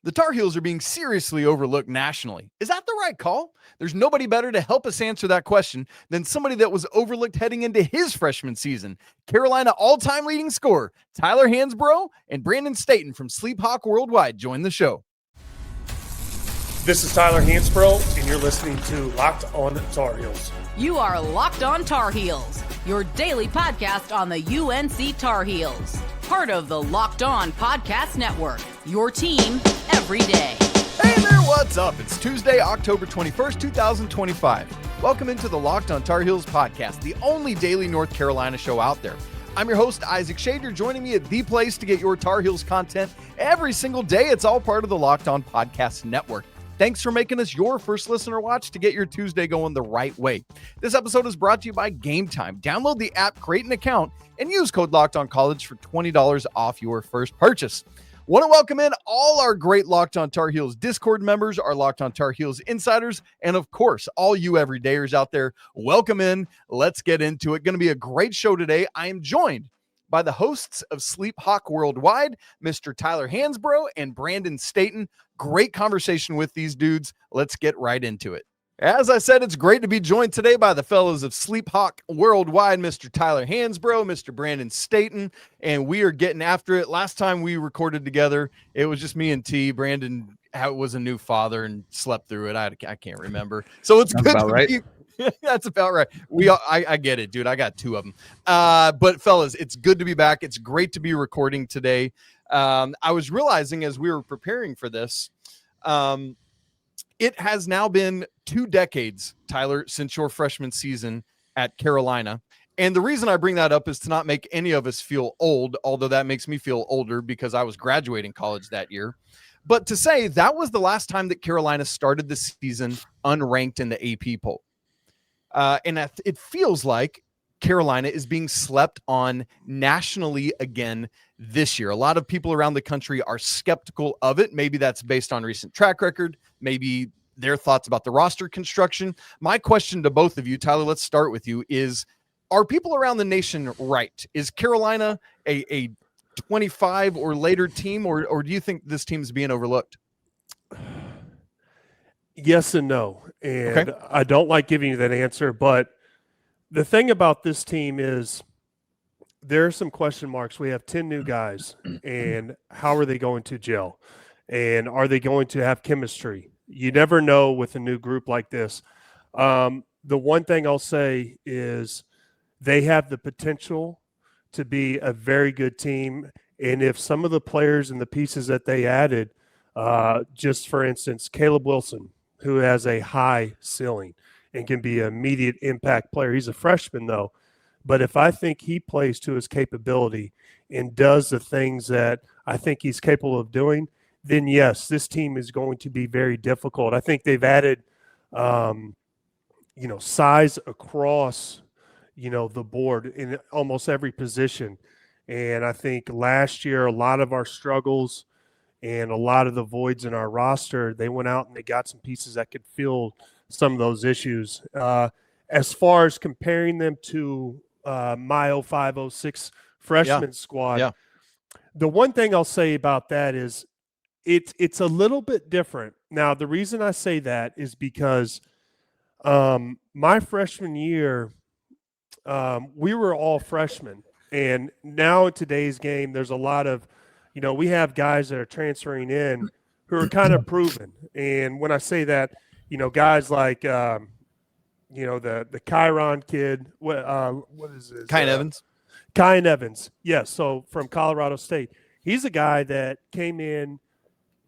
The Tar Heels are being seriously overlooked nationally. Is that the right call? There's nobody better to help us answer that question than somebody that was overlooked heading into his freshman season. Carolina all-time leading scorer, Tyler Hansbrough and Brandon Staton from Sleep Hawk Worldwide join the show. This is Tyler Hansbrough, and you're listening to Locked On Tar Heels. You are Locked On Tar Heels, your daily podcast on the UNC Tar Heels. Part of the Locked On Podcast Network, your team every day. Hey there, what's up? It's Tuesday, October 21st, 2025. Welcome into the Locked On Tar Heels podcast, the only daily North Carolina show out there. I'm your host, Isaac Shader, joining me at the place to get your Tar Heels content every single day. It's all part of the Locked On Podcast Network. Thanks for making us your first listener watch to get your Tuesday going the right way. This episode is brought to you by Game Time. Download the app, create an account, and use code LOCKEDONCollege for $20 off your first purchase. Want to welcome in all our great Locked On Tar Heels Discord members, our Locked On Tar Heels insiders, and of course, all you everydayers out there. Welcome in. Let's get into it. Going to be a great show today. I am joined by the hosts of Sleep Hawk Worldwide, Mr. Tyler Hansbrough and Brandon Staton. Great conversation with these dudes. Let's get right into it. As I said, it's great to be joined today by the fellows of Sleep Hawk Worldwide, Mr. Tyler Hansbrough, Mr. Brandon Staton, and we are getting after it. Last time we recorded together, it was just me and T. Brandon was a new father and slept through it. I can't remember. So it's good. About right. That's about right. I get it, dude. I got two of them. But fellas, it's good to be back. It's great to be recording today. I was realizing as we were preparing for this, it has now been 2 decades, Tyler, since your freshman season at Carolina. And the reason I bring that up is to not make any of us feel old, although that makes me feel older because I was graduating college that year. But to say that was the last time that Carolina started the season unranked in the AP poll. And it feels like Carolina is being slept on nationally again this year. A lot of people around the country are skeptical of it. Maybe that's based on recent track record, maybe their thoughts about the roster construction. My question to both of you, Tyler, let's start with you, is are people around the nation right? Is Carolina a 25 or later team, or do you think this team is being overlooked? Yes and no. And okay. I don't like giving you that answer, but the thing about this team is there are some question marks. We have 10 new guys, and how are they going to gel? And are they going to have chemistry? You never know with a new group like this. The one thing I'll say is they have the potential to be a very good team. And if some of the players and the pieces that they added, just for instance, Caleb Wilson, who has a high ceiling and can be an immediate impact player. He's a freshman, though. But if I think he plays to his capability and does the things that I think he's capable of doing, then, yes, this team is going to be very difficult. I think they've added, size across, the board in almost every position. And I think last year a lot of our struggles and a lot of the voids in our roster, they went out and they got some pieces that could fill some of those issues. As far as comparing them to my 05-06 freshman squad, the one thing I'll say about that is it's a little bit different. Now, the reason I say that is because my freshman year, we were all freshmen. And now in today's game, there's a lot of we have guys that are transferring in who are kind of proven. And when I say that, guys like, the Chiron kid, what is this? Kyan Evans. Kyan Evans, yes. So from Colorado State. He's a guy that came in,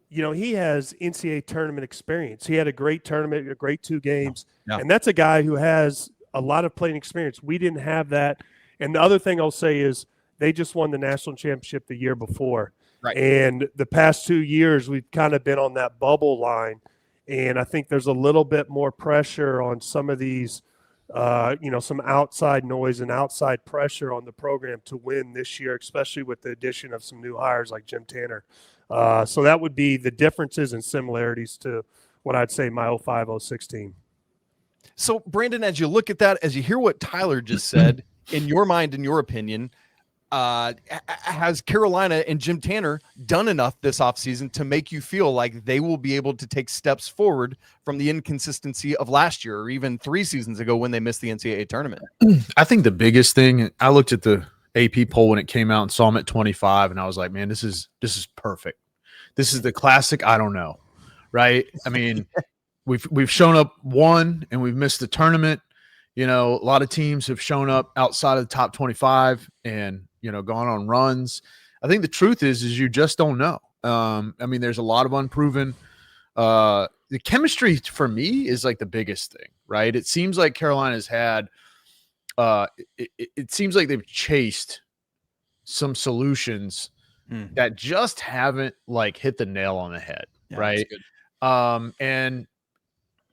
he has NCAA tournament experience. He had a great tournament, a great 2 games. Yeah. And that's a guy who has a lot of playing experience. We didn't have that. And the other thing I'll say is they just won the national championship the year before. Right. And the past 2 years, we've kind of been on that bubble line. And I think there's a little bit more pressure on some of these, some outside noise and outside pressure on the program to win this year, especially with the addition of some new hires like Jim Tanner. So that would be the differences and similarities to what I'd say my 05-06 team. So, Brandon, as you look at that, as you hear what Tyler just said, in your mind, in your opinion, has Carolina and Jim Tanner done enough this offseason to make you feel like they will be able to take steps forward from the inconsistency of last year or even 3 seasons ago when they missed the NCAA tournament? I think the biggest thing, I looked at the AP poll when it came out and saw them at 25, and I was like, man, this is perfect. This is the classic I don't know, right? I mean, we've shown up one and we've missed the tournament. You know, a lot of teams have shown up outside of the top 25 and, you know, gone on runs. I think the truth is you just don't know. I mean, there's a lot of unproven. The chemistry for me is like the biggest thing, right? It seems like Carolina's had it seems like they've chased some solutions that just haven't like hit the nail on the head, right? And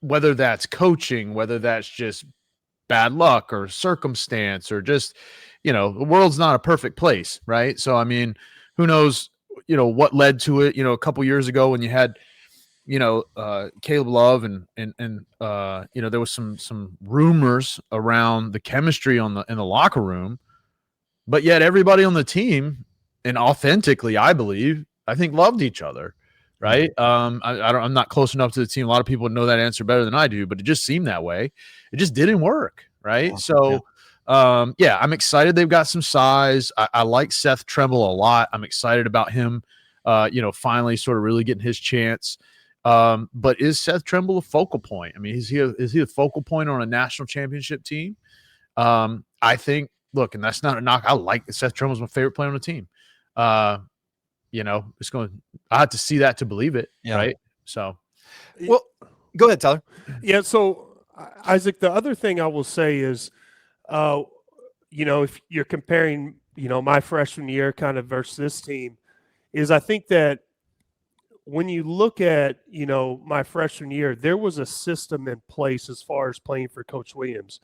whether that's coaching, whether that's just bad luck or circumstance or just, you know, the world's not a perfect place, right? So, I mean, who knows, you know, what led to it, you know, a couple years ago when you had, you know, Caleb Love and you know, there was some rumors around the chemistry in the locker room, but yet everybody on the team, and authentically, I think loved each other, right? I'm not close enough to the team. A lot of people know that answer better than I do, but it just seemed that way. It just didn't work, right? So, I'm excited they've got some size. I like Seth Trimble a lot. I'm excited about him, you know, finally sort of really getting his chance. But is Seth Trimble a focal point? I mean, is he a focal point on a national championship team? I think, look, and that's not a knock. I like Seth Trimble's my favorite player on the team. You know, I have to see that to believe it, right? So, well, go ahead, Tyler. Yeah. So, Isaac, the other thing I will say is, you know, if you're comparing, you know, my freshman year kind of versus this team, is I think that when you look at, you know, my freshman year, there was a system in place as far as playing for Coach Williams.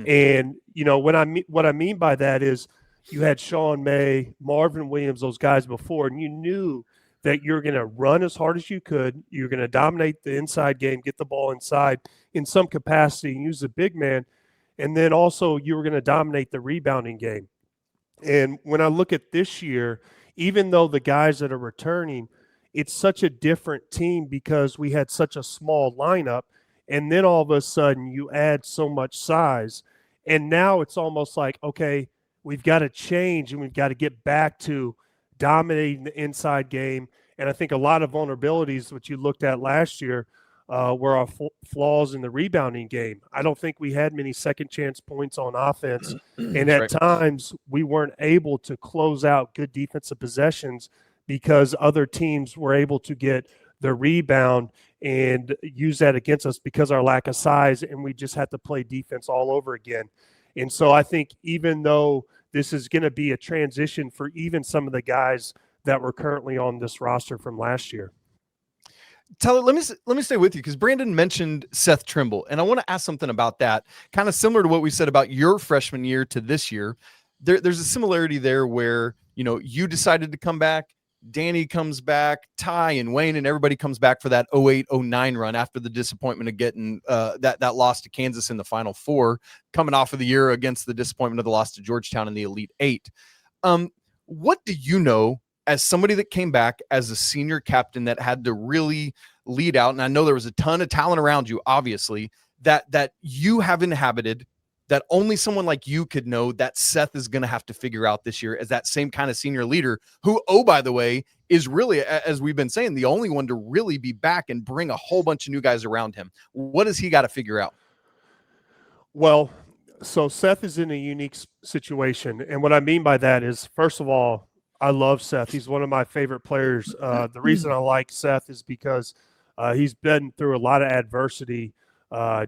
And, you know, what I mean by that is you had Sean May, Marvin Williams, those guys before, and you knew that you're going to run as hard as you could. You're going to dominate the inside game, get the ball inside in some capacity, and use the big man. And then also you were going to dominate the rebounding game. And when I look at this year, even though the guys that are returning, it's such a different team because we had such a small lineup. And then all of a sudden you add so much size. And now it's almost like, okay, we've got to change and we've got to get back to dominating the inside game. And I think a lot of vulnerabilities, which you looked at last year, were our flaws in the rebounding game. I don't think we had many second chance points on offense. And at times we weren't able to close out good defensive possessions because other teams were able to get the rebound and use that against us because our lack of size, and we just had to play defense all over again. And so I think even though this is going to be a transition for even some of the guys that were currently on this roster from last year. Tyler, let me stay with you because Brandon mentioned Seth Trimble, and I want to ask something about that, kind of similar to what we said about your freshman year to this year. There's a similarity there where, you know, you decided to come back, Danny comes back, Ty and Wayne and everybody comes back for that 08-09 run after the disappointment of getting that loss to Kansas in the Final Four, coming off of the year against the disappointment of the loss to Georgetown in the Elite Eight. What do you know as somebody that came back as a senior captain that had to really lead out? And I know there was a ton of talent around you, obviously, that you have inhabited, that only someone like you could know that Seth is going to have to figure out this year as that same kind of senior leader who, oh, by the way, is really, as we've been saying, the only one to really be back and bring a whole bunch of new guys around him. What does he got to figure out? Well, so Seth is in a unique situation. And what I mean by that is, first of all, I love Seth. He's one of my favorite players. The reason I like Seth is because he's been through a lot of adversity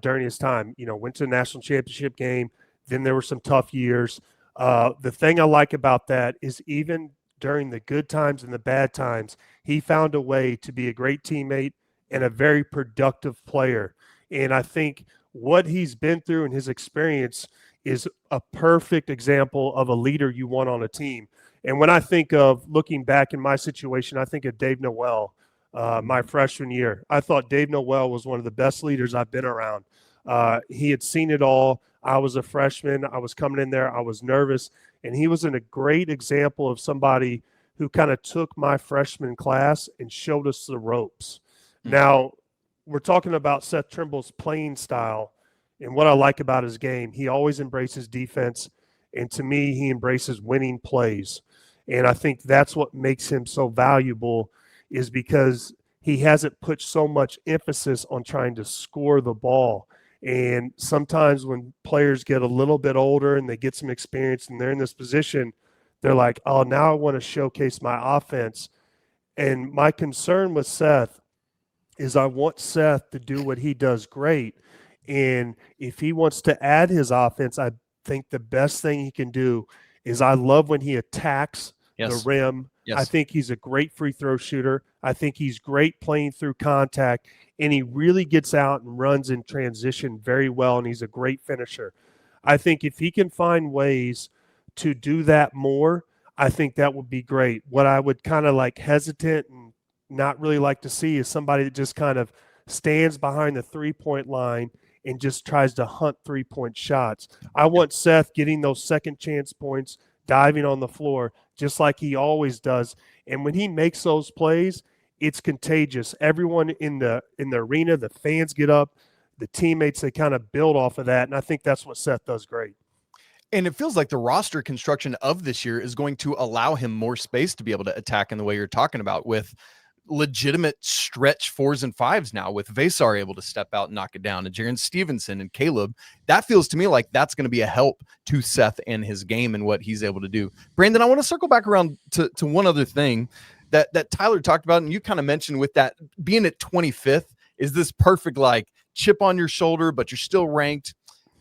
during his time. You know, went to the national championship game. Then there were some tough years. The thing I like about that is even during the good times and the bad times, he found a way to be a great teammate and a very productive player. And I think what he's been through and his experience is a perfect example of a leader you want on a team. And when I think of looking back in my situation, I think of Dave Noel, my freshman year. I thought Dave Noel was one of the best leaders I've been around. He had seen it all. I was a freshman. I was coming in there. I was nervous. And he was a great example of somebody who kind of took my freshman class and showed us the ropes. Now, we're talking about Seth Trimble's playing style, and what I like about his game. He always embraces defense, and to me, he embraces winning plays. And I think that's what makes him so valuable, is because he hasn't put so much emphasis on trying to score the ball. And sometimes when players get a little bit older and they get some experience and they're in this position, they're like, oh, now I want to showcase my offense. And my concern with Seth is I want Seth to do what he does great. And if he wants to add his offense, I think the best thing he can do is, I love when he attacks the rim. Yes. I think he's a great free throw shooter. I think he's great playing through contact, and he really gets out and runs in transition very well, and he's a great finisher. I think if he can find ways to do that more, I think that would be great. What I would kind of like hesitant and not really like to see is somebody that just kind of stands behind the three-point line and just tries to hunt three-point shots. I want Seth getting those second chance points, diving on the floor, just like he always does. And when he makes those plays, it's contagious. Everyone in the arena, the fans get up, the teammates, they kind of build off of that. And I think that's what Seth does great. And it feels like the roster construction of this year is going to allow him more space to be able to attack in the way you're talking about, with legitimate stretch 4s and 5s now, with Veesaar able to step out and knock it down, and Jarin Stevenson and Caleb. That feels to me like that's going to be a help to Seth and his game and what he's able to do. Brandon, I want to circle back around to one other thing that Tyler talked about, and you kind of mentioned, with that being at 25th is this perfect like chip on your shoulder, but you're still ranked.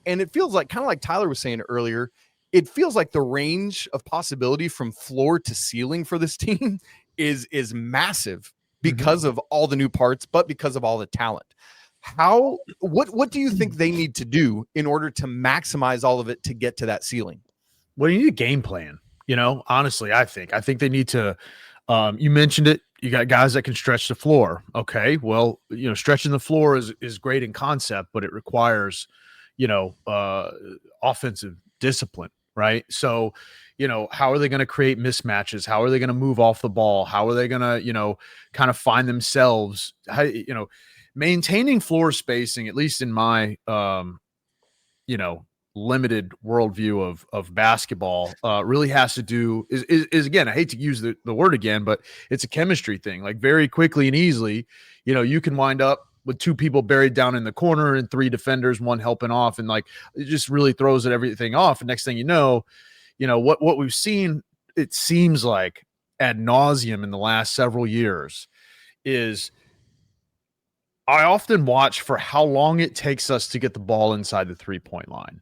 And it feels like, kind of like Tyler was saying earlier, it feels like the range of possibility from floor to ceiling for this team is massive because of all the new parts, but because of all the talent. What do you think they need to do in order to maximize all of it to get to that ceiling? Well, you need a game plan. Honestly, I think they need to, you mentioned it. You got guys that can stretch the floor. Okay. Well, stretching the floor is great in concept, but it requires, offensive discipline, right? So, how are they going to create mismatches? How are they going to move off the ball? How are they going to, kind of find themselves? Maintaining floor spacing, at least in my, limited worldview of basketball, really has to do is again, I hate to use the word again, but it's a chemistry thing. Like, very quickly and easily, you can wind up with 2 people buried down in the corner and 3 defenders, 1 helping off, and like, it just really throws everything off. And next thing you know, what we've seen, it seems like ad nauseum in the last several years, is I often watch for how long it takes us to get the ball inside the 3-point line.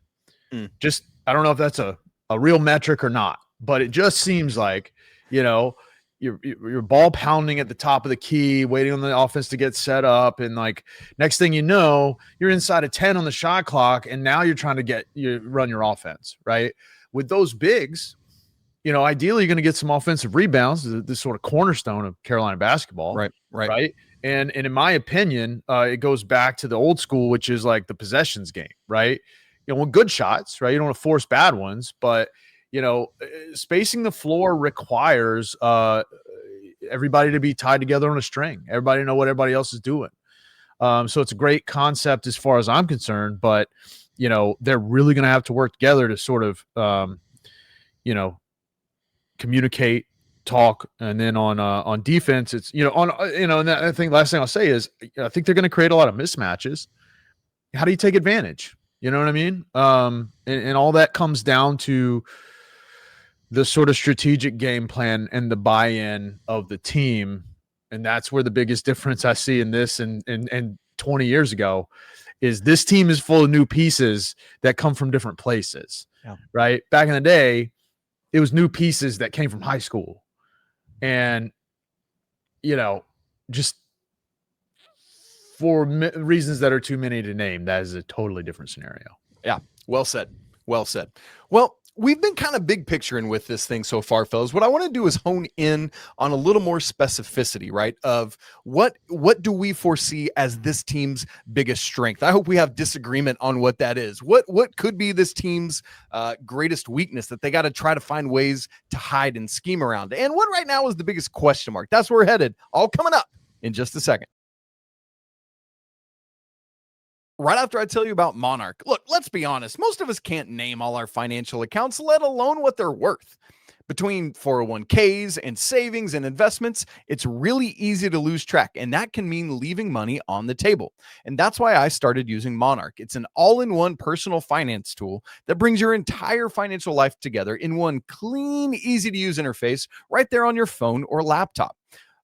Just, I don't know if that's a real metric or not, but it just seems like, you're ball pounding at the top of the key, waiting on the offense to get set up. And like, next thing you know, you're inside of 10 on the shot clock. And now you're trying to run your offense, right? With those bigs, ideally you're going to get some offensive rebounds, this sort of cornerstone of Carolina basketball. Right. And in my opinion, it goes back to the old school, which is like the possessions game, right? Good shots, right? You don't want to force bad ones, but spacing the floor requires everybody to be tied together on a string. Everybody know what everybody else is doing. So it's a great concept as far as I'm concerned, but they're really going to have to work together to sort of, communicate, talk, and then on defense, it's and I think last thing I'll say is I think they're going to create a lot of mismatches. How do you take advantage? You know what I mean? And all that comes down to the sort of strategic game plan and the buy-in of the team. And that's where the biggest difference I see in this and 20 years ago is this team is full of new pieces that come from different places, right? Back in the day, it was new pieces that came from high school. And, just for reasons that are too many to name, that is a totally different scenario. Yeah. Well said. Well said. Well, we've been kind of big picturing with this thing so far, fellas. What I want to do is hone in on a little more specificity, right? Of what do we foresee as this team's biggest strength? I hope we have disagreement on what that is. What could be this team's greatest weakness that they got to try to find ways to hide and scheme around? And what right now is the biggest question mark? That's where we're headed. All coming up in just a second. Right after I tell you about Monarch. Look, let's be honest. Most of us can't name all our financial accounts, let alone what they're worth. Between 401ks and savings and investments, it's really easy to lose track, and that can mean leaving money on the table. And that's why I started using Monarch. It's an all-in-one personal finance tool that brings your entire financial life together in one clean, easy-to-use interface right there on your phone or laptop.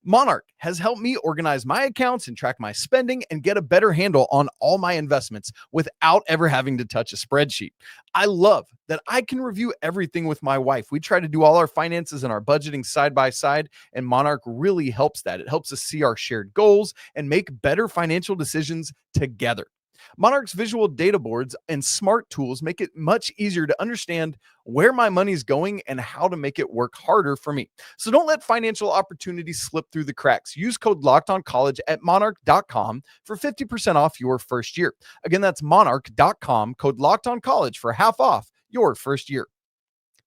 Monarch has helped me organize my accounts and track my spending and get a better handle on all my investments without ever having to touch a spreadsheet. I love that I can review everything with my wife. We try to do all our finances and our budgeting side by side, and Monarch really helps that. It helps us see our shared goals and make better financial decisions together. Monarch's visual data boards and smart tools make it much easier to understand where my money's going and how to make it work harder for me. So don't let financial opportunities slip through the cracks. Use code LOCKEDONCollege at monarch.com for 50% off your first year. Again, that's monarch.com, code LOCKEDONCollege for half off your first year.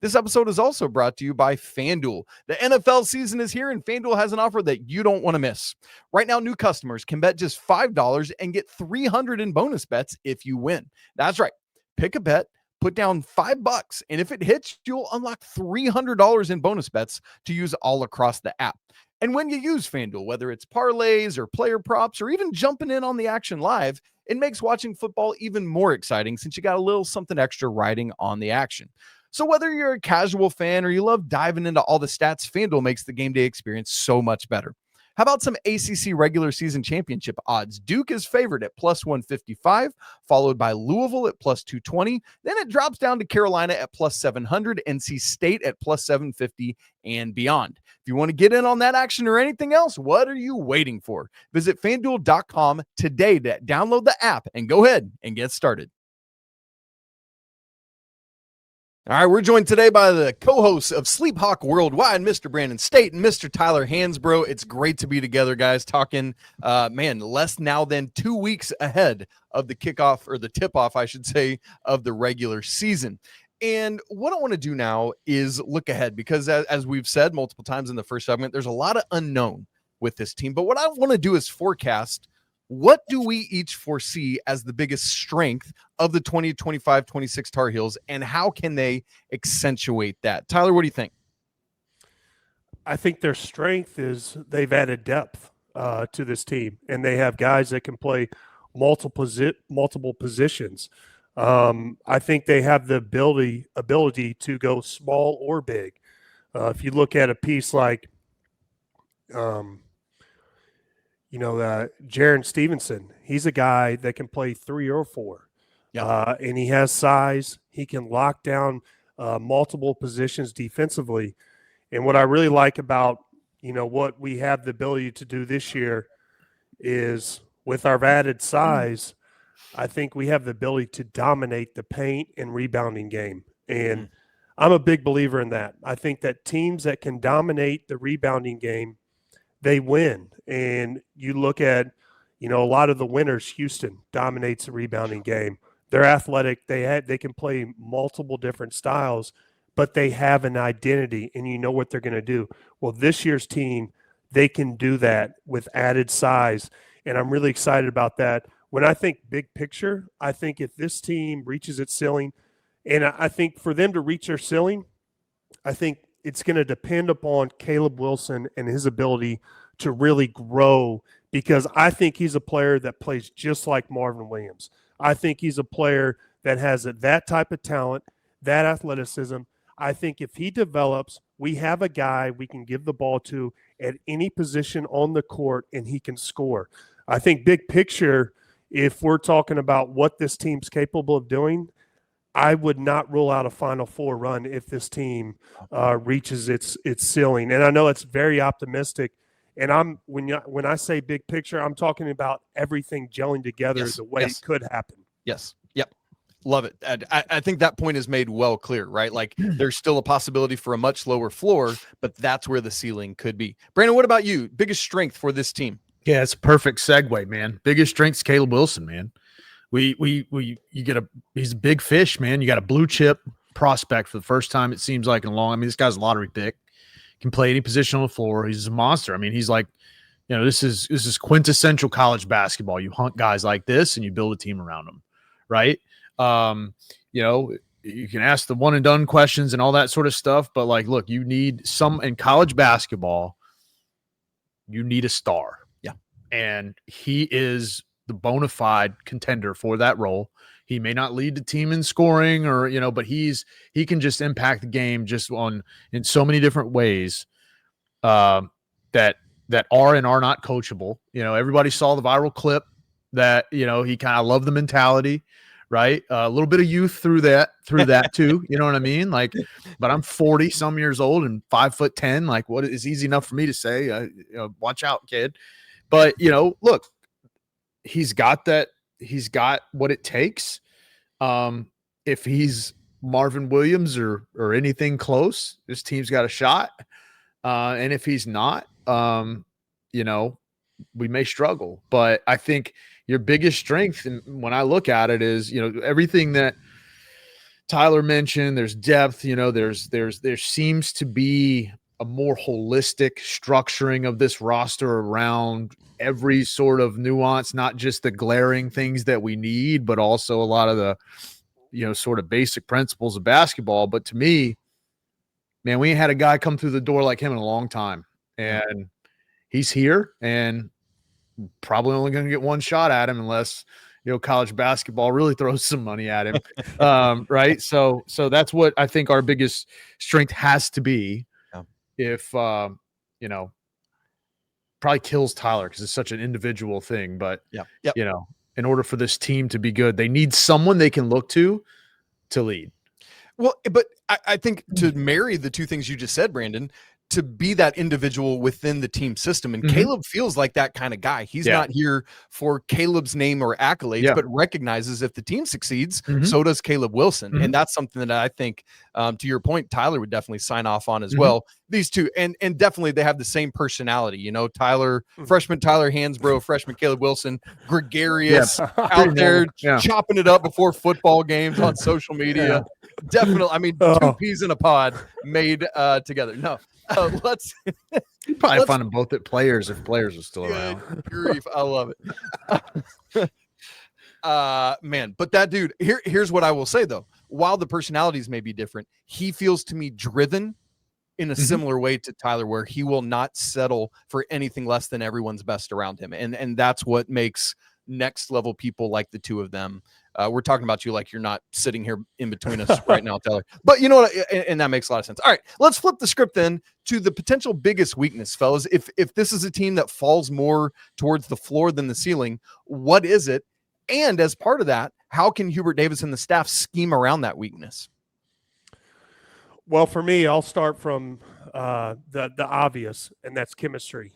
This episode is also brought to you by FanDuel. The NFL season is here, and FanDuel has an offer that you don't want to miss. Right now, new customers can bet just $5 and get $300 in bonus bets if you win. That's right. Pick a bet, put down $5, and if it hits, you'll unlock $300 in bonus bets to use all across the app. And when you use FanDuel, whether it's parlays or player props or even jumping in on the action live, it makes watching football even more exciting since you got a little something extra riding on the action. So whether you're a casual fan or you love diving into all the stats, FanDuel makes the game day experience so much better. How about some ACC regular season championship odds? Duke is favored at plus 155, followed by Louisville at plus 220. Then it drops down to Carolina at plus 700, NC State at plus 750, and beyond. If you want to get in on that action or anything else, what are you waiting for? Visit FanDuel.com today to download the app and go ahead and get started. All right, we're joined today by the co-hosts of Sleep Hawk Worldwide, Mr. Brandon Staton, Mr. Tyler Hansbrough. It's great to be together, guys, talking, less now than 2 weeks ahead of the kickoff, or the tip-off, I should say, of the regular season. And what I want to do now is look ahead, because as we've said multiple times in the first segment, there's a lot of unknown with this team. But what I want to do is forecast, what do we each foresee as the biggest strength of the 2025-26 Tar Heels, and how can they accentuate that? Tyler, what do you think? I think their strength is they've added depth to this team, and they have guys that can play multiple positions. I think they have the ability to go small or big. If you look at a piece like Jarin Stevenson, he's a guy that can play 3 or 4. Yeah. And he has size. He can lock down multiple positions defensively. And what I really like about, what we have the ability to do this year is, with our added size, I think we have the ability to dominate the paint and rebounding game. And I'm a big believer in that. I think that teams that can dominate the rebounding game, they win. And you look at, a lot of the winners, Houston dominates the rebounding game. They're athletic. They can play multiple different styles, but they have an identity, and you know what they're going to do. Well, this year's team, they can do that with added size, and I'm really excited about that. When I think big picture, I think if this team reaches its ceiling, and I think for them to reach their ceiling, I think it's going to depend upon Caleb Wilson and his ability to really grow, because I think he's a player that plays just like Marvin Williams. I think he's a player that has that type of talent, that athleticism. I think if he develops, we have a guy we can give the ball to at any position on the court, and he can score. I think big picture, if we're talking about what this team's capable of doing, I would not rule out a Final Four run if this team reaches its ceiling. And I know it's very optimistic. And when I say big picture, I'm talking about everything gelling together the way it could happen. Yes. Yep. Love it. I think that point is made well clear, right? Like there's still a possibility for a much lower floor, but that's where the ceiling could be. Brandon, what about you? Biggest strength for this team? Yeah, it's a perfect segue, man. Biggest strength's Caleb Wilson, man. He's a big fish, man. You got a blue chip prospect for the first time, it seems like, in a long. I mean, this guy's a lottery pick. Can play any position on the floor. He's a monster. I mean, he's like, this is quintessential college basketball. You hunt guys like this and you build a team around them, right? You can ask the one and done questions and all that sort of stuff, but like, look, you need in college basketball, you need a star. Yeah. And he is the bona fide contender for that role. He may not lead the team in scoring but he can just impact the game just in so many different ways that are and are not coachable. Everybody saw the viral clip that, he kind of loved the mentality, right? A little bit of youth through that too. You know what I mean? Like, but I'm 40 some years old and 5'10". Like, what is easy enough for me to say, watch out, kid. But, look, he's got what it takes. If he's Marvin Williams or anything close, this team's got a shot. And if he's not, we may struggle. But I think your biggest strength, and when I look at it, is everything that Tyler mentioned. There's depth. There seems to be a more holistic structuring of this roster around every sort of nuance, not just the glaring things that we need, but also a lot of the sort of basic principles of basketball. But to me, man, we ain't had a guy come through the door like him in a long time, and he's here, and probably only going to get one shot at him unless college basketball really throws some money at him. Right. So that's what I think our biggest strength has to be. If probably kills Tyler because it's such an individual thing, but in order for this team to be good, they need someone they can look to lead. Well, but I think to marry the two things you just said, Brandon, to be that individual within the team system. And Caleb feels like that kind of guy. He's not here for Caleb's name or accolades, but recognizes if the team succeeds, so does Caleb Wilson. And that's something that I think, to your point, Tyler would definitely sign off on as well. These two, and definitely they have the same personality. Tyler, freshman Tyler Hansbrough, freshman Caleb Wilson, gregarious, out there chopping it up before football games on social media. Definitely, I mean, two peas in a pod made together. No. Let's probably find them both at Players if Players are still around. Grief, I love it. Man, but that dude, here's what I will say though. While the personalities may be different, he feels to me driven in a similar way to Tyler, where he will not settle for anything less than everyone's best around him. And that's what makes next level people like the two of them. We're talking about you like you're not sitting here in between us right now, Tyler. But you know what? And that makes a lot of sense. All right, let's flip the script then to the potential biggest weakness, fellas. If this is a team that falls more towards the floor than the ceiling, what is it? And as part of that, how can Hubert Davis and the staff scheme around that weakness? Well, for me, I'll start from the obvious, and that's chemistry.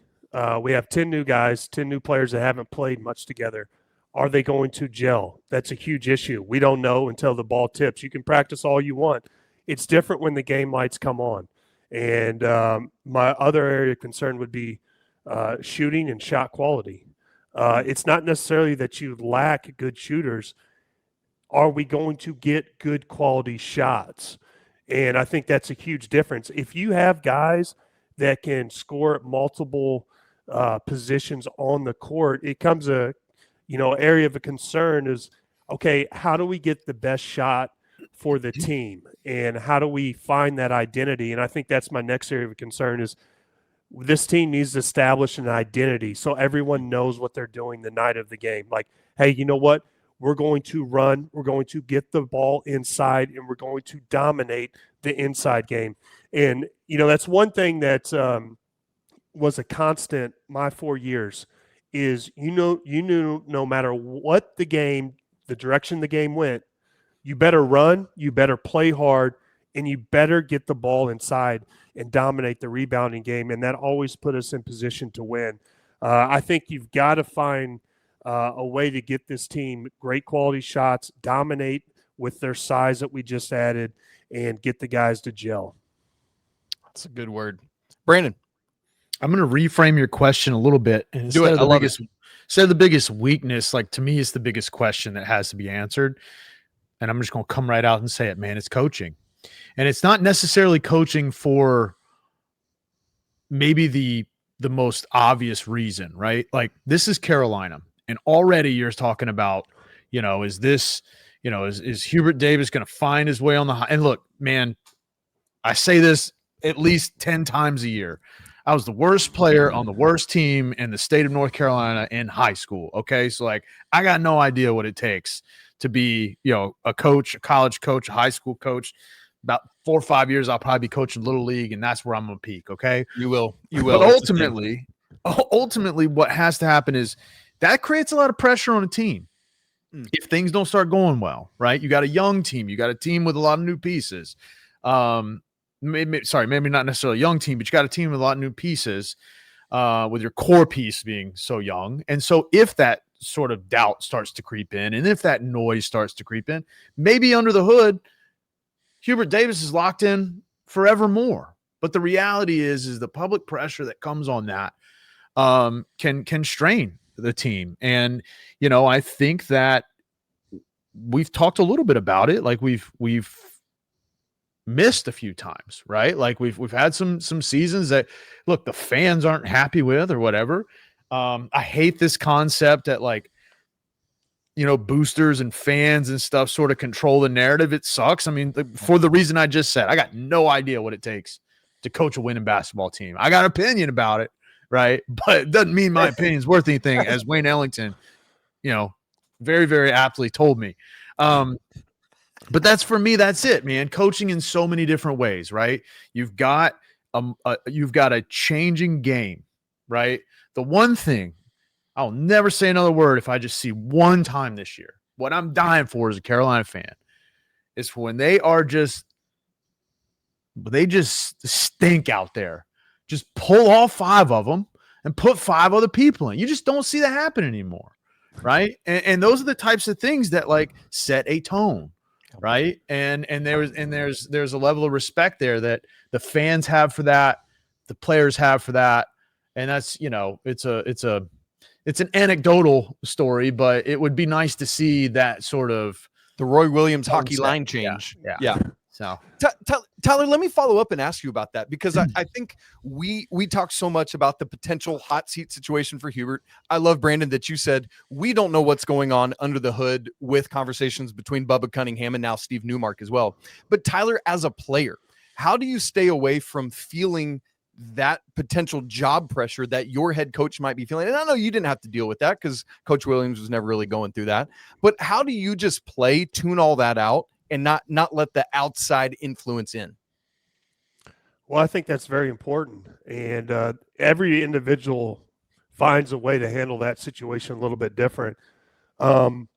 We have 10 new guys, 10 new players that haven't played much together. Are they going to gel? That's a huge issue. We don't know until the ball tips. You can practice all you want. It's different when the game lights come on. And my other area of concern would be shooting and shot quality. It's not necessarily that you lack good shooters. Are we going to get good quality shots? And I think that's a huge difference. If you have guys that can score at multiple positions on the court, it comes area of a concern is, okay, how do we get the best shot for the team? And how do we find that identity? And I think that's my next area of concern is this team needs to establish an identity so everyone knows what they're doing the night of the game. Like, hey, you know what? We're going to run, we're going to get the ball inside, and we're going to dominate the inside game. And, that's one thing that was a constant my 4 years is, you knew no matter what the direction the game went, you better run, you better play hard, and you better get the ball inside and dominate the rebounding game. And that always put us in position to win. I think you've got to find a way to get this team great quality shots, dominate with their size that we just added and get the guys to gel. That's a good word. Brandon. I'm going to reframe your question a little bit. And instead of the biggest weakness, like to me, it's the biggest question that has to be answered. And I'm just going to come right out and say it, man, it's coaching. And it's not necessarily coaching for maybe the most obvious reason, right? Like this is Carolina. And already you're talking about, is this, is Hubert Davis going to find his way on the high? And look, man, I say this at least 10 times a year. I was the worst player on the worst team in the state of North Carolina in high school. Okay. So like, I got no idea what it takes to be, a coach, a college coach, a high school coach. About 4 or 5 years, I'll probably be coaching little league, and that's where I'm going to peak. Okay. You will. But ultimately what has to happen is that creates a lot of pressure on a team. If things don't start going well, right? You got a young team, you got a team with a lot of new pieces. Maybe not necessarily a young team, but you got a team with a lot of new pieces, with your core piece being so young. And so if that sort of doubt starts to creep in, and if that noise starts to creep in, maybe under the hood, Hubert Davis is locked in forevermore. But the reality is the public pressure that comes on that can strain the team. And, I think that we've talked a little bit about it. Like we've missed a few times, right? Like we've had some seasons that, look, the fans aren't happy with or whatever. I hate this concept that like, boosters and fans and stuff sort of control the narrative. It sucks. I mean, for the reason I just said, I got no idea what it takes to coach a winning basketball team. I got an opinion about it, right? But it doesn't mean my opinion is worth anything, as Wayne Ellington, very, very aptly told me. But that's, for me, that's it, man. Coaching in so many different ways, right? You've got a changing game, right? The one thing, I'll never say another word if I just see one time this year. What I'm dying for as a Carolina fan is when they just stink out there. Just pull all 5 of them and put 5 other people in. You just don't see that happen anymore, right? And those are the types of things that like set a tone, right? And there's a level of respect there that the fans have for that, the players have for that, and that's it's an anecdotal story, but it would be nice to see that sort of the Roy Williams hockey line change. Yeah. So Tyler, let me follow up and ask you about that, because I think we talk so much about the potential hot seat situation for Hubert. I love, Brandon, that you said we don't know what's going on under the hood with conversations between Bubba Cunningham and now Steve Newmark as well. But Tyler, as a player, how do you stay away from feeling that potential job pressure that your head coach might be feeling? And I know you didn't have to deal with that because Coach Williams was never really going through that. But how do you just tune all that out and not let the outside influence in? Well, I think that's very important. And every individual finds a way to handle that situation a little bit different. And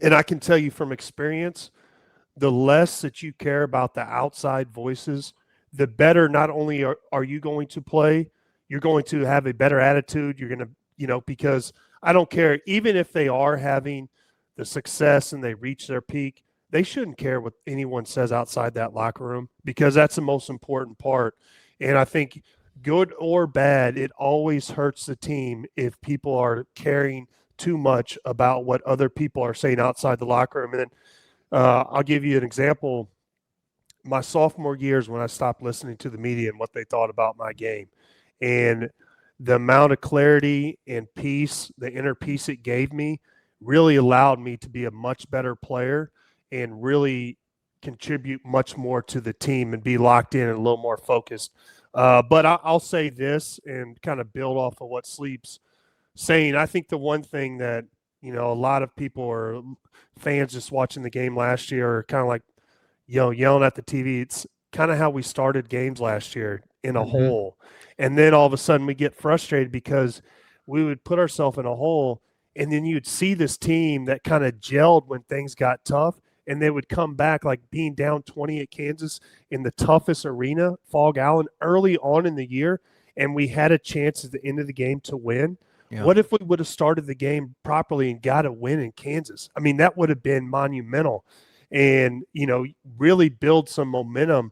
I can tell you from experience, the less that you care about the outside voices, the better not only are you going to play, you're going to have a better attitude. You're going to, because I don't care, even if they are having the success and they reach their peak, they shouldn't care what anyone says outside that locker room, because that's the most important part. And I think good or bad, it always hurts the team if people are caring too much about what other people are saying outside the locker room. And then I'll give you an example. My sophomore years, when I stopped listening to the media and what they thought about my game, and the amount of clarity and peace, the inner peace it gave me, really allowed me to be a much better player and really contribute much more to the team and be locked in and a little more focused. But I'll say this and kind of build off of what Sleep's saying. I think the one thing that, a lot of people or fans just watching the game last year are kind of like, yelling at the TV. It's kind of how we started games last year, in a hole. And then all of a sudden we get frustrated because we would put ourselves in a hole, and then you'd see this team that kind of gelled when things got tough, and they would come back like being down 20 at Kansas in the toughest arena, Fog Allen, early on in the year, and we had a chance at the end of the game to win. Yeah. What if we would have started the game properly and got a win in Kansas? I mean, that would have been monumental. and, really build some momentum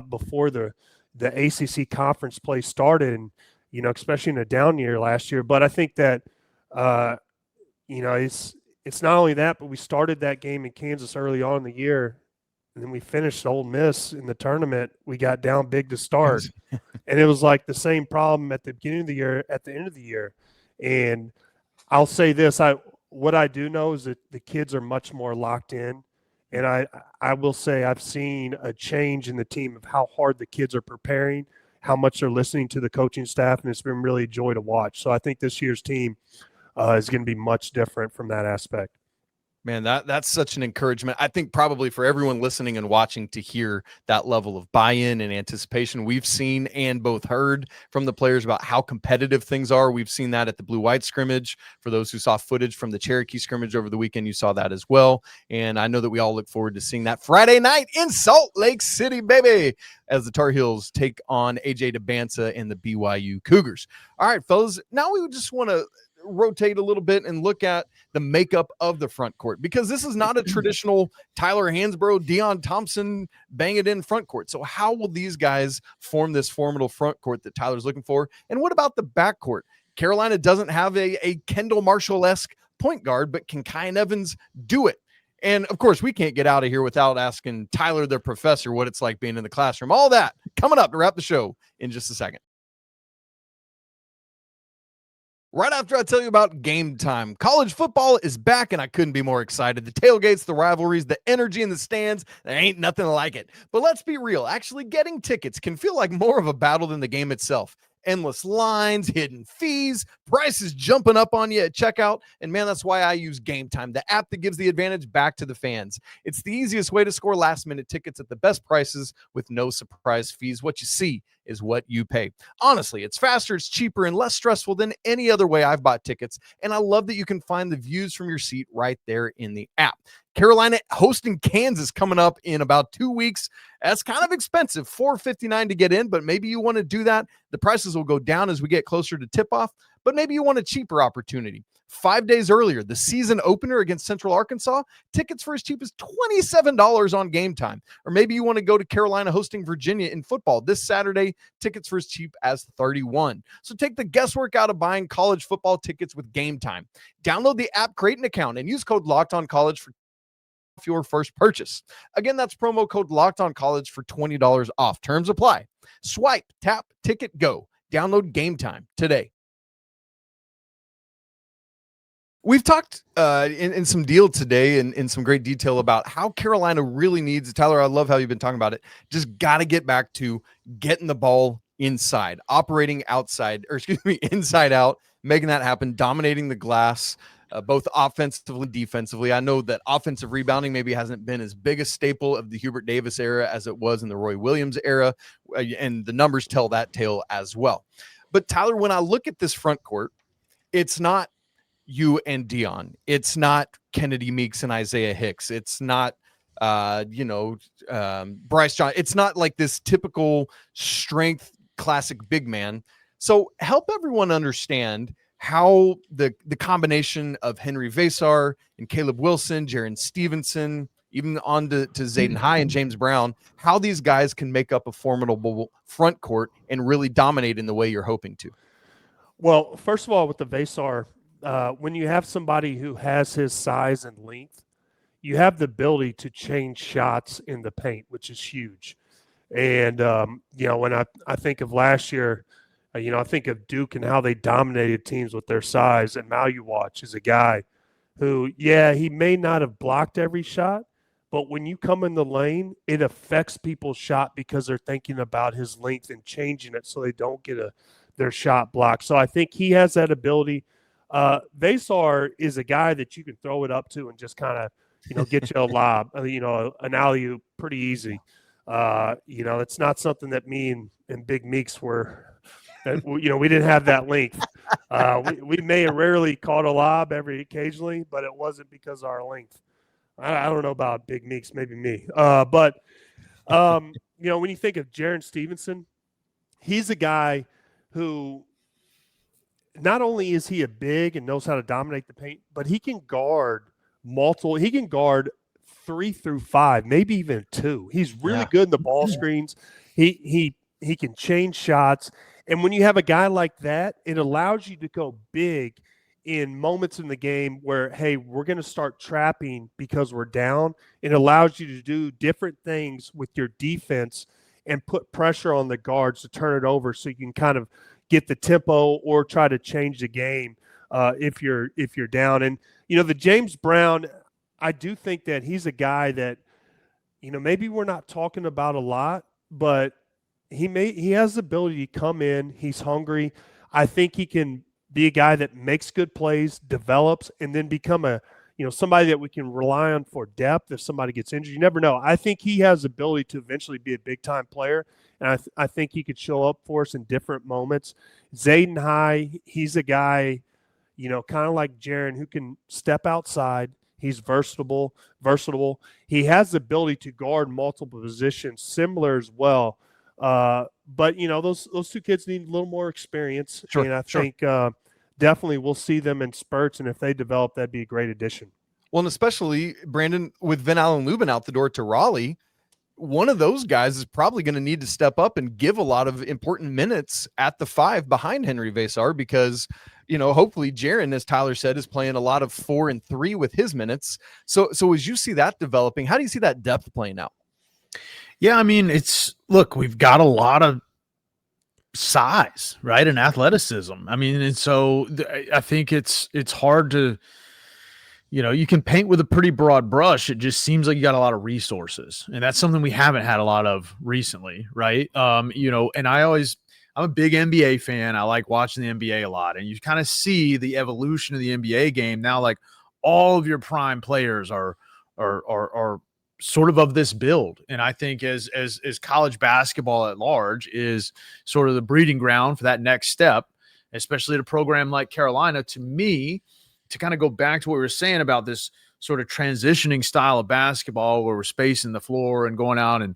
before the ACC conference play started, and, especially in a down year last year. But I think that, it's not only that, but we started that game in Kansas early on in the year, and then we finished Ole Miss in the tournament. We got down big to start, and it was like the same problem at the beginning of the year, at the end of the year. And I'll say this, what I do know is that the kids are much more locked in, and I will say I've seen a change in the team of how hard the kids are preparing, how much they're listening to the coaching staff, and it's been really a joy to watch. So I think this year's team is going to be much different from that aspect. Man, that's such an encouragement. I think probably for everyone listening and watching to hear that level of buy-in and anticipation. We've seen and both heard from the players about how competitive things are. We've seen that at the blue-white scrimmage. For those who saw footage from the Cherokee scrimmage over the weekend, you saw that as well. And I know that we all look forward to seeing that Friday night in Salt Lake City, baby, as the Tar Heels take on AJ DeBanza and the BYU Cougars. All right, fellas, now we just want to rotate a little bit and look at the makeup of the front court, because this is not a traditional Tyler Hansbrough, Deion Thompson bang it in front court. So how will these guys form this formidable front court that Tyler's looking for? And what about the backcourt? Carolina doesn't have a Kendall Marshall-esque point guard, but can Kyan Evans do it? And of course, we can't get out of here without asking Tyler, the professor, what it's like being in the classroom. All that coming up to wrap the show in just a second. Right after I tell you about Game Time. College football is back, and I couldn't be more excited. The tailgates, the rivalries, the energy in the stands, there ain't nothing like it. But let's be real. Actually getting tickets can feel like more of a battle than the game itself. Endless lines, hidden fees, prices jumping up on you at checkout. And man, that's why I use Game Time, the app that gives the advantage back to the fans. It's the easiest way to score last-minute tickets at the best prices with no surprise fees. What you see is what you pay. Honestly, it's faster, it's cheaper, and less stressful than any other way I've bought tickets. And I love that you can find the views from your seat right there in the app. Carolina hosting Kansas coming up in about 2 weeks. That's kind of expensive, $4.59 to get in, but maybe you want to do that. The prices will go down as we get closer to tip-off, but maybe you want a cheaper opportunity. 5 days earlier, the season opener against Central Arkansas, tickets for as cheap as $27 on Game Time. Or maybe you want to go to Carolina hosting Virginia in football this Saturday, tickets for as cheap as $31. So take the guesswork out of buying college football tickets with Game Time. Download the app, create an account, and use code LOCKEDONCollege for your first purchase. Again, that's promo code LOCKEDONCollege for $20 off. Terms apply. Swipe, tap, ticket, go. Download Game Time today. We've talked in some deal today and in some great detail about how Carolina really needs, Tyler, I love how you've been talking about it, just got to get back to getting the ball inside, operating outside, or excuse me, inside out, making that happen, dominating the glass, both offensively and defensively. I know that offensive rebounding maybe hasn't been as big a staple of the Hubert Davis era as it was in the Roy Williams era, and the numbers tell that tale as well. But Tyler, when I look at this front court, it's not you and Deion. It's not Kennedy Meeks and Isaiah Hicks. It's not, Bryce John. It's not like this typical strength classic big man. So help everyone understand how the combination of Henri Veesaar and Caleb Wilson, Jarin Stevenson, even on to Zayden High and James Brown, how these guys can make up a formidable front court and really dominate in the way you're hoping to. Well, first of all, with the Veesaar, when you have somebody who has his size and length, you have the ability to change shots in the paint, which is huge. And, when I think of last year, I think of Duke and how they dominated teams with their size. And Maluwatch is a guy who, he may not have blocked every shot, but when you come in the lane, it affects people's shot because they're thinking about his length and changing it so they don't get their shot blocked. So I think he has that ability. Veesaar is a guy that you can throw it up to and just kind of, get you a lob, an alley-oop pretty easy. It's not something that me and Big Meeks were. We didn't have that length. We may have rarely caught a lob occasionally, but it wasn't because of our length. I don't know about Big Meeks, maybe me. But when you think of Jarin Stevenson, he's a guy who not only is he a big and knows how to dominate the paint, but he can guard multiple. He can guard 3 through 5, maybe even 2. He's really good in the ball screens. He can change shots. And when you have a guy like that, it allows you to go big in moments in the game where, hey, we're going to start trapping because we're down. It allows you to do different things with your defense and put pressure on the guards to turn it over so you can kind of get the tempo or try to change the game if you're down. And, the James Brown, I do think that he's a guy that, maybe we're not talking about a lot, but he has the ability to come in. He's hungry. I think he can be a guy that makes good plays, develops, and then become somebody that we can rely on for depth if somebody gets injured. You never know. I think he has the ability to eventually be a big-time player, and I think he could show up for us in different moments. Zayden High, he's a guy, kind of like Jarin, who can step outside. He's versatile. He has the ability to guard multiple positions, similar as well. But those two kids need a little more experience. Sure, and I think definitely we'll see them in spurts, and if they develop, that'd be a great addition. Well, and especially, Brandon, with Van Allen Lubin out the door to Raleigh, one of those guys is probably going to need to step up and give a lot of important minutes at the 5 behind Henri Veesaar because, hopefully Jarin, as Tyler said, is playing a lot of 4 and 3 with his minutes. So as you see that developing, how do you see that depth playing out? Yeah, I mean, we've got a lot of size, right, and athleticism. I mean, and so I think it's hard to, you can paint with a pretty broad brush. It just seems like you got a lot of resources, and that's something we haven't had a lot of recently, right? And I'm a big NBA fan. I like watching the NBA a lot, and you kind of see the evolution of the NBA game now. Like all of your prime players are sort of this build. And I think as college basketball at large is sort of the breeding ground for that next step, especially at a program like Carolina, to me, to kind of go back to what we were saying about this sort of transitioning style of basketball where we're spacing the floor and going out and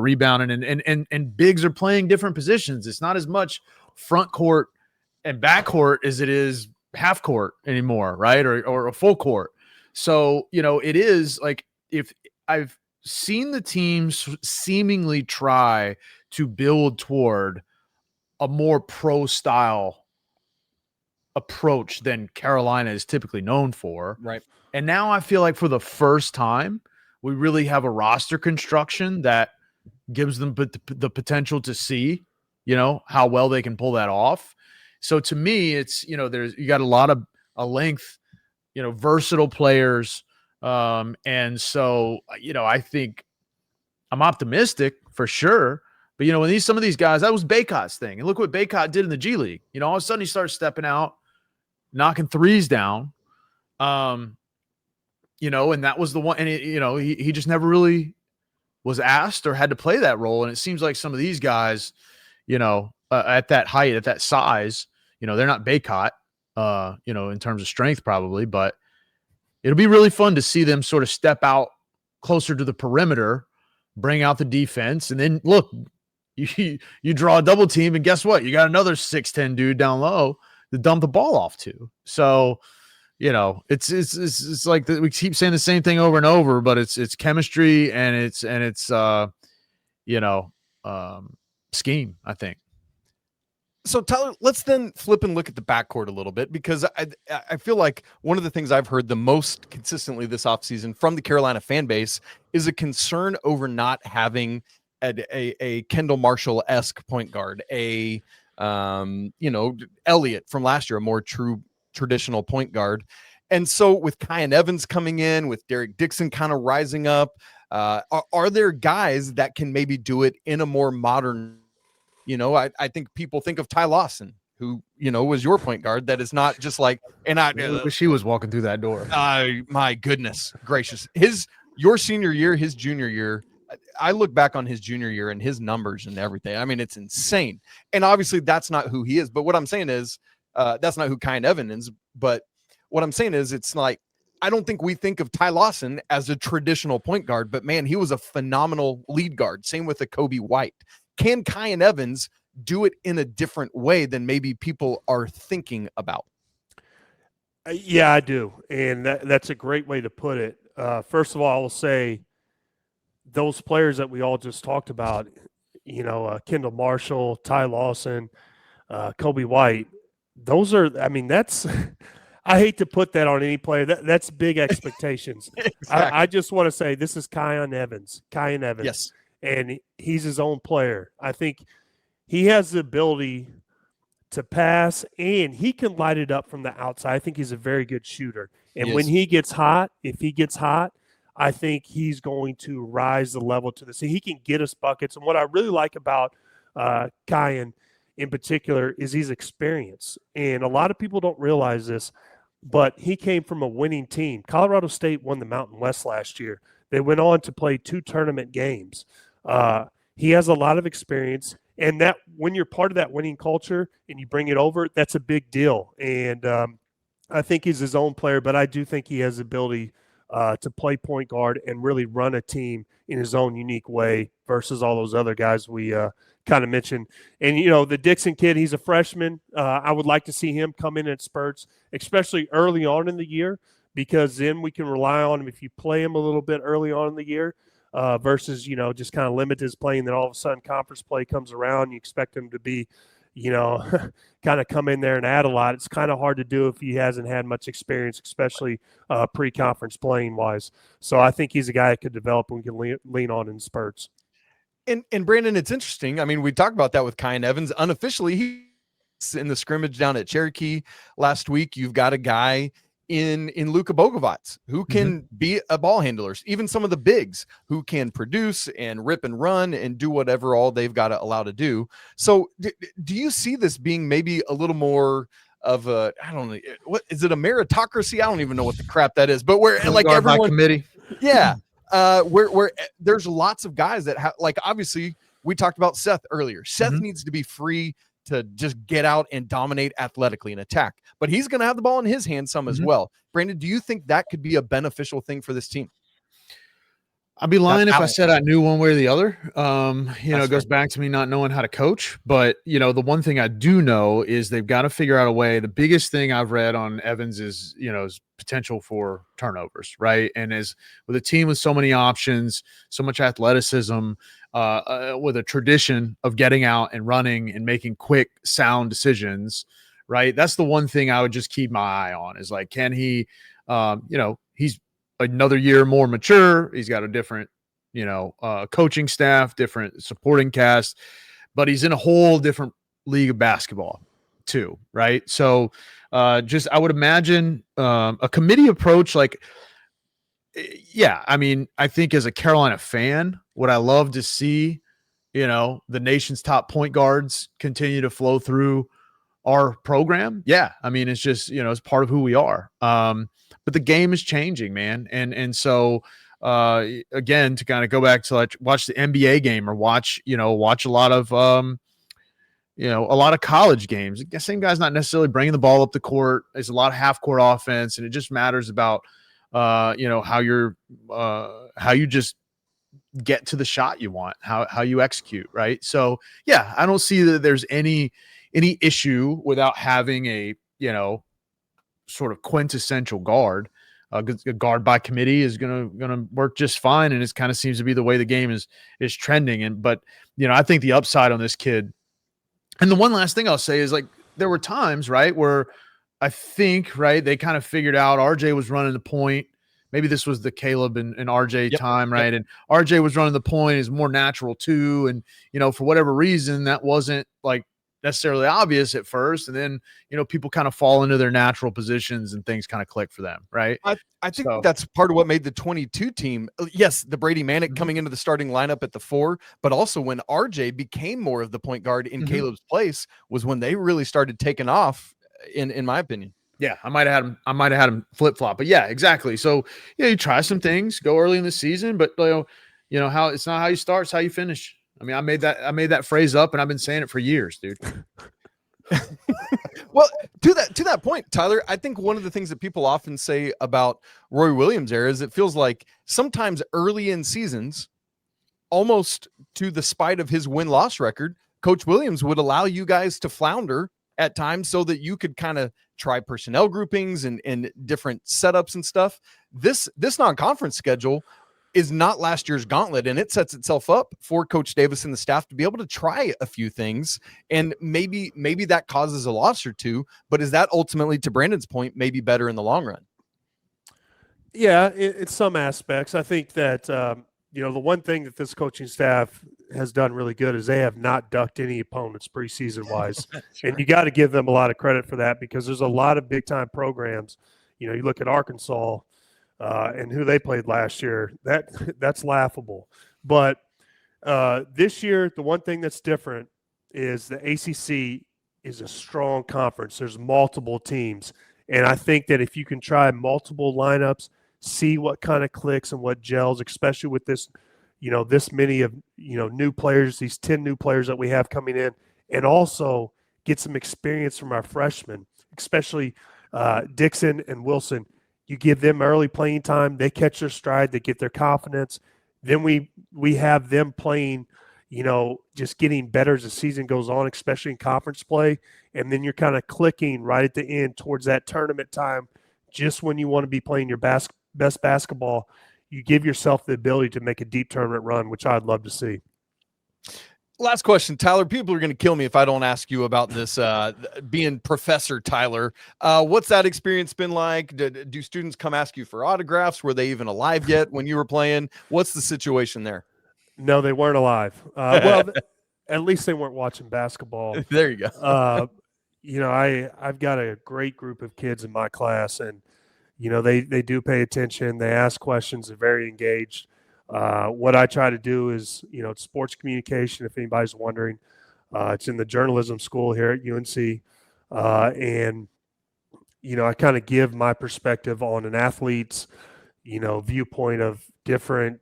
rebounding and bigs are playing different positions. It's not as much front court and back court as it is half court anymore, right? Or a full court. So, it is like, if I've seen the teams seemingly try to build toward a more pro style approach than Carolina is typically known for. Right. And now I feel like for the first time, we really have a roster construction that gives them the potential to see, how well they can pull that off. So to me, it's, you got a lot of length, versatile players. And so, I think I'm optimistic for sure. But, when some of these guys, that was Bacot's thing. And look what Bacot did in the G League. All of a sudden he started stepping out, knocking threes down. And that was the one. And, he just never really was asked or had to play that role. And it seems like some of these guys, at that height, at that size, they're not Bacot, in terms of strength probably, but it'll be really fun to see them sort of step out closer to the perimeter, bring out the defense, and then look, you draw a double team, and guess what? You got another 6'10" dude down low to dump the ball off to. So, it's like we keep saying the same thing over and over, but it's chemistry and it's scheme, I think. So, Tyler, let's then flip and look at the backcourt a little bit, because I feel like one of the things I've heard the most consistently this offseason from the Carolina fan base is a concern over not having a Kendall Marshall-esque point guard, Elliott from last year, a more true traditional point guard. And so with Kyan Evans coming in, with Derek Dixon kind of rising up, are there guys that can maybe do it in a more modern, I think people think of Ty Lawson, who, was your point guard. That is not just like, and I wish he was walking through that door. My goodness gracious. Your senior year, his junior year, I look back on his junior year and his numbers and everything. I mean, it's insane. And obviously that's not who he is. But what I'm saying is, that's not who Kyan Evans is. But what I'm saying is, it's like, I don't think we think of Ty Lawson as a traditional point guard, but man, he was a phenomenal lead guard. Same with a Kobe White. Can Kyan Evans do it in a different way than maybe people are thinking about? Yeah, I do. And that's a great way to put it. First of all, I will say those players that we all just talked about, Kendall Marshall, Ty Lawson, Kobe White, those are, that's – I hate to put that on any player. That's big expectations. Exactly. I just want to say this is Kyan Evans. Yes. And he's his own player. I think he has the ability to pass, and he can light it up from the outside. I think he's a very good shooter. And when he gets hot, I think he's going to rise the level to this. So he can get us buckets. And what I really like about Kyan in particular is his experience. And a lot of people don't realize this, but he came from a winning team. Colorado State won the Mountain West last year. They went on to play 2 tournament games. He has a lot of experience, and that when you're part of that winning culture and you bring it over, that's a big deal. And I think he's his own player, but I do think he has the ability to play point guard and really run a team in his own unique way versus all those other guys we kind of mentioned. And, the Dixon kid, he's a freshman. I would like to see him come in spurts, especially early on in the year, because then we can rely on him if you play him a little bit early on in the year versus, just kind of limit his play. And then all of a sudden conference play comes around. You expect him to be, kind of come in there and add a lot. It's kind of hard to do if he hasn't had much experience, especially pre-conference playing wise. So I think he's a guy that could develop and we can lean on in spurts. And Brandon, it's interesting. I mean, we talked about that with Kyan Evans. Unofficially, he's in the scrimmage down at Cherokee last week. You've got a guy in Luka Bogavac who can be a ball handler. Even some of the bigs who can produce and rip and run and do whatever all they've got to allow to do. So do you see this being maybe a little more of a, I don't know, what is it, a meritocracy? I don't even know what the crap that is, but where like everyone committee. Yeah. Where there's lots of guys that have, like, obviously we talked about Seth earlier. Seth needs to be free to just get out and dominate athletically and attack, but he's going to have the ball in his hand some as well. Brandon, do you think that could be a beneficial thing for this team? I'd be lying if I said I knew one way or the other. It goes back to me not knowing how to coach. But, the one thing I do know is they've got to figure out a way. The biggest thing I've read on Evans is, his potential for turnovers, right? And as with a team with so many options, so much athleticism, with a tradition of getting out and running and making quick, sound decisions, right? That's the one thing I would just keep my eye on is like, can he, he's another year more mature. He's got a different, coaching staff, different supporting cast, but he's in a whole different league of basketball too, right? So I would imagine a committee approach, like, I think as a Carolina fan, would I love to see, the nation's top point guards continue to flow through our program? Yeah. It's just, it's part of who we are. But the game is changing, man. And so, again, to kind of go back to like watch the NBA game or watch a lot of, a lot of college games. The same guy's not necessarily bringing the ball up the court. There's a lot of half court offense, and it just matters about, how you just get to the shot you want, how you execute. Right. So yeah, I don't see that there's any issue without having a, sort of quintessential guard. A guard by committee is gonna work just fine, and it kind of seems to be the way the game is trending. But I think the upside on this kid, and the one last thing I'll say is, like, there were times, right, where I think, right, they kind of figured out RJ was running the point. Maybe this was the Caleb and RJ time, right? And RJ was running the point, is more natural too, and for whatever reason that wasn't like necessarily obvious at first, and then people kind of fall into their natural positions and things kind of click for them, right? I think that's part of what made the 22 team. Yes, the Brady Manick coming into the starting lineup at the 4, but also when RJ became more of the point guard in Caleb's place was when they really started taking off, in my opinion. Yeah, I might have had him flip-flop, but yeah, exactly. So you try some things, go early in the season, but how it's not how you start, it's how you finish. I made that phrase up, and I've been saying it for years, dude. Well, to that point, Tyler, I think one of the things that people often say about Roy Williams' era is it feels like sometimes early in seasons, almost to the spite of his win-loss record, Coach Williams would allow you guys to flounder at times so that you could kind of try personnel groupings and different setups and stuff. This non-conference schedule is not last year's gauntlet, and it sets itself up for Coach Davis and the staff to be able to try a few things, and maybe that causes a loss or two, but is that ultimately, to Brandon's point, maybe better in the long run? Yeah, in some aspects. I think that, the one thing that this coaching staff has done really good is they have not ducked any opponents preseason-wise, and you got to give them a lot of credit for that, because there's a lot of big-time programs. You look at Arkansas, and who they played last year, that's laughable. But this year, the one thing that's different is the ACC is a strong conference. There's multiple teams. And I think that if you can try multiple lineups, see what kind of clicks and what gels, especially with this, this many of, new players, these 10 new players that we have coming in, and also get some experience from our freshmen, especially Dixon and Wilson. You give them early playing time, they catch their stride, they get their confidence. Then we have them playing, just getting better as the season goes on, especially in conference play. And then you're kind of clicking right at the end towards that tournament time, just when you want to be playing your best basketball. You give yourself the ability to make a deep tournament run, which I'd love to see. Last question, Tyler. People are going to kill me if I don't ask you about this, being Professor Tyler. What's that experience been like? Do students come ask you for autographs? Were they even alive yet when you were playing? What's the situation there? No, they weren't alive. Well, at least they weren't watching basketball. There you go. I've got a great group of kids in my class, and, they do pay attention. They ask questions. They're very engaged. What I try to do is, it's sports communication, if anybody's wondering. It's in the journalism school here at UNC. And I kind of give my perspective on an athlete's, viewpoint of different,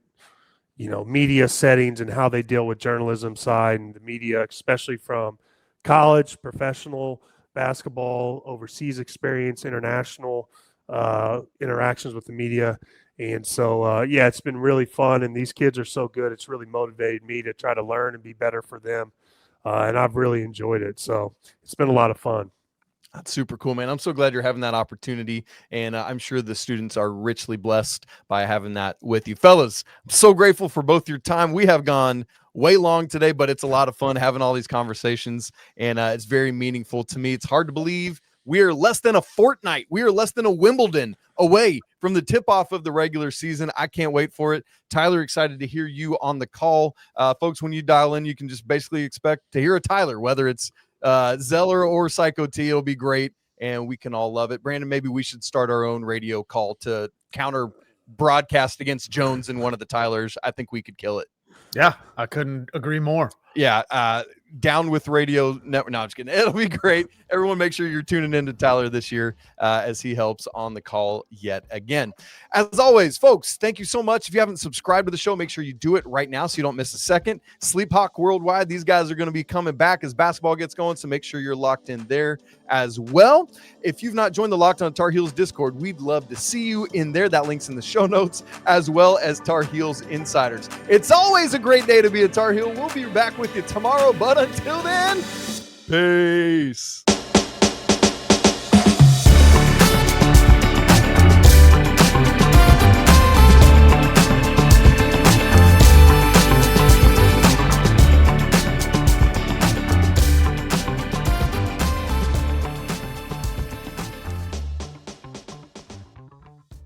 media settings and how they deal with journalism side and the media, especially from college, professional basketball, overseas experience, international interactions with the media. And so, it's been really fun, and these kids are so good. It's really motivated me to try to learn and be better for them, and I've really enjoyed it. So it's been a lot of fun. That's super cool, man. I'm so glad you're having that opportunity, and I'm sure the students are richly blessed by having that with you. Fellas, I'm so grateful for both your time. We have gone way long today, but it's a lot of fun having all these conversations, and it's very meaningful to me. It's hard to believe we are less than a fortnight. We are less than a Wimbledon away from the tip-off of the regular season. I can't wait for it. Tyler, excited to hear you on the call. Folks, when you dial in, you can just basically expect to hear a Tyler, whether it's Zeller or Psycho T. It'll be great, and we can all love it. Brandon, maybe we should start our own radio call to counter broadcast against Jones and one of the Tylers. I think we could kill it. Yeah, I couldn't agree more. Yeah, down with radio network. No, I'm just kidding. It'll be great. Everyone, make sure you're tuning in to Tyler this year as he helps on the call yet again. As always, folks, thank you so much. If you haven't subscribed to the show, make sure you do it right now so you don't miss a second. Sleep Hawk Worldwide, these guys are going to be coming back as basketball gets going, so make sure you're locked in there as well. If you've not joined the Locked On Tar Heels Discord, we'd love to see you in there. That link's in the show notes, as well as Tar Heels Insiders. It's always a great day to be a Tar Heel. We'll be back with you tomorrow, but until then, peace.